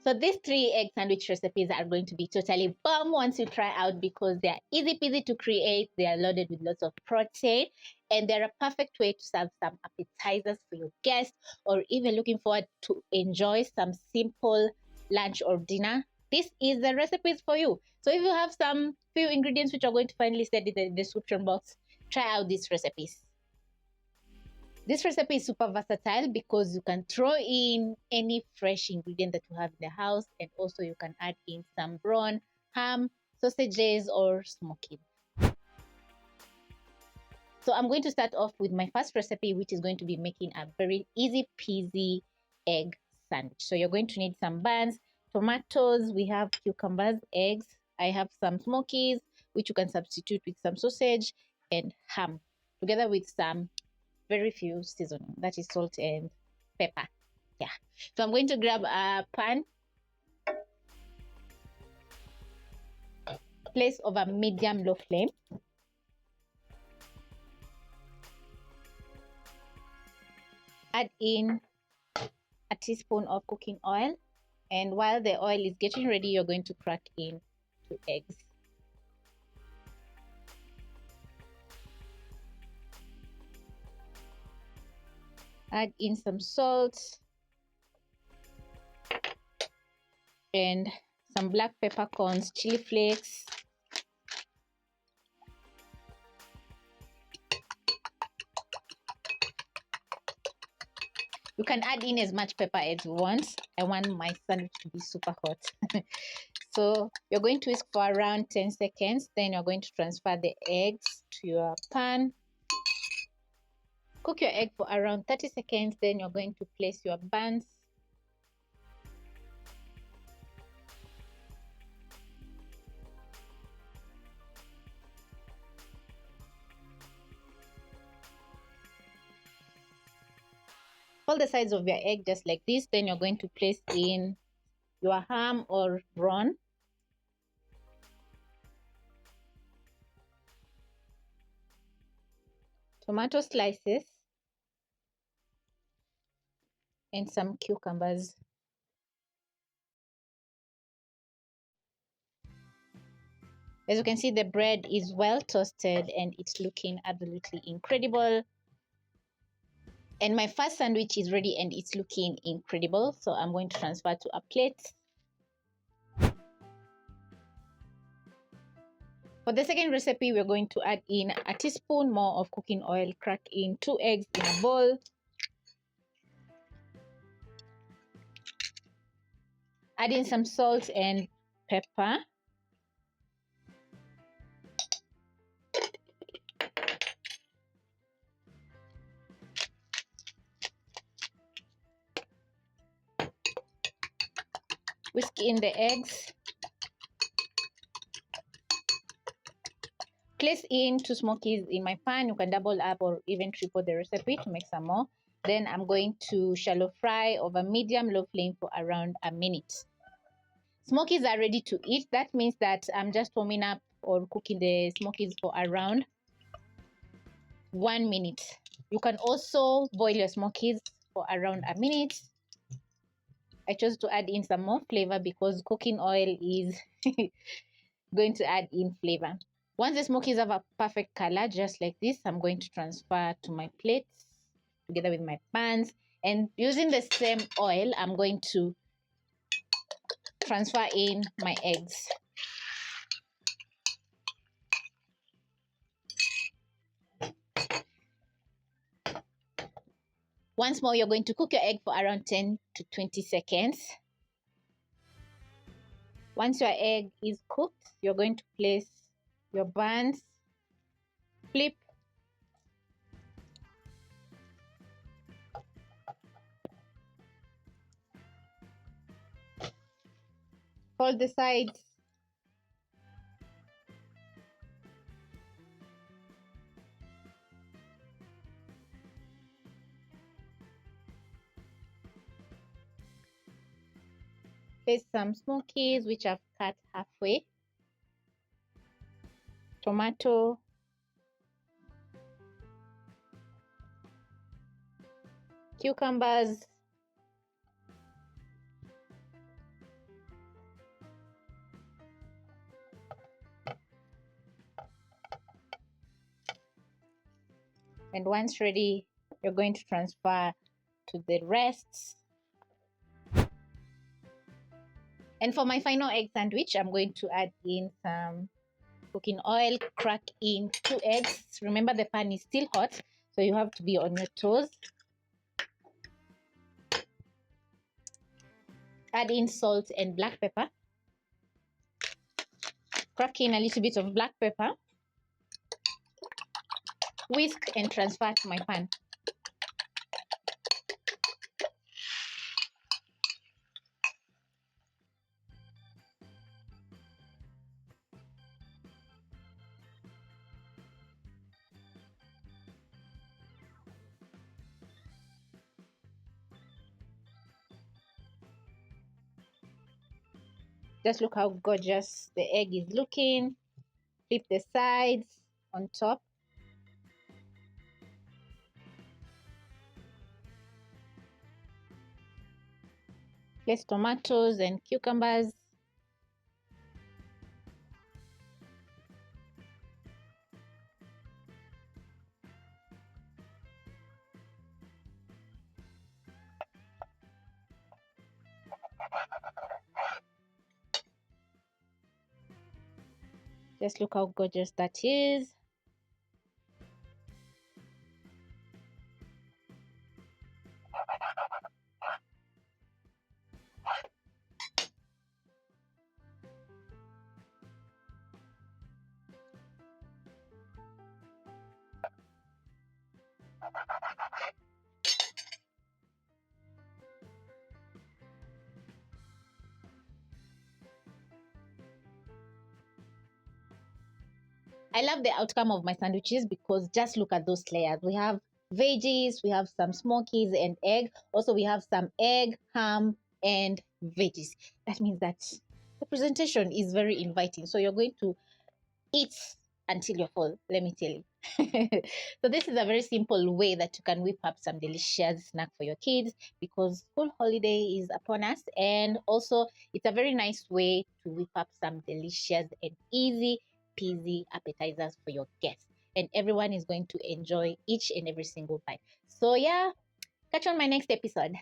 So these 3 egg sandwich recipes are going to be totally bomb once you try out, because they are easy peasy to create, they are loaded with lots of protein, and they're a perfect way to serve some appetizers for your guests, or even looking forward to enjoy some simple lunch or dinner. This is the recipes for you. So if you have some few ingredients which are going to find listed in the description box, try out these recipes. This recipe is super versatile because you can throw in any fresh ingredient that you have in the house, and also you can add in some brawn, ham, sausages, or smoky. So I'm going to start off with my first recipe, which is going to be making a very easy peasy egg sandwich. So you're going to need some buns, tomatoes, we have cucumbers, eggs, I have some smokies, which you can substitute with some sausage, and ham, together with some very few seasoning, that is salt and pepper. Yeah, so I'm going to grab a pan, place over medium low flame, add in a teaspoon of cooking oil, and while the oil is getting ready, you're going to crack in 2 eggs. Add in some salt and some black peppercorns, chili flakes, you can add in as much pepper as you want. I want my sandwich to be super hot. So you're going to whisk for around 10 seconds, then you're going to transfer the eggs to your pan. Cook your egg for around 30 seconds, then you're going to place your buns. Fold the sides of your egg just like this, then you're going to place in your ham or brawn. Tomato slices, and some cucumbers. As you can see, the bread is well toasted and it's looking absolutely incredible. And my first sandwich is ready and it's looking incredible. So I'm going to transfer to a plate. For the second recipe, we're going to add in a teaspoon more of cooking oil, crack in 2 eggs in a bowl. Add in some salt and pepper. Whisk in the eggs. Place in 2 smokies in my pan. You can double up or even triple the recipe to make some more. Then I'm going to shallow fry over medium low flame for around a minute. Smokies are ready to eat. That means that I'm just warming up or cooking the smokies for around 1 minute. You can also boil your smokies for around a minute. I chose to add in some more flavor because cooking oil is going to add in flavor. Once the smokies have a perfect color, just like this, I'm going to transfer to my plates together with my pans. And using the same oil, I'm going to transfer in my eggs. Once more, you're going to cook your egg for around 10 to 20 seconds. Once your egg is cooked, you're going to place your buns, flip, fold the sides, place some smokies which I've cut halfway, tomato, cucumbers, And once ready, you're going to transfer to the rest. And for my final egg sandwich, I'm going to add in some cooking oil, crack in 2 eggs. Remember, the pan is still hot, so you have to be on your toes. Add in salt and black pepper. Crack in a little bit of black pepper. Whisk and transfer to my pan. Just look how gorgeous the egg is looking. Flip the sides on top. Place tomatoes and cucumbers. Just look how gorgeous that is. I love the outcome of my sandwiches because just look at those layers. We have veggies, we have some smokies and egg. Also, we have some egg, ham, and veggies. That means that the presentation is very inviting. So you're going to eat until you're full, let me tell you. So this is a very simple way that you can whip up some delicious snack for your kids because school holiday is upon us, and also it's a very nice way to whip up some delicious and easy peasy appetizers for your guests, and everyone is going to enjoy each and every single bite. So yeah, catch you on my next episode.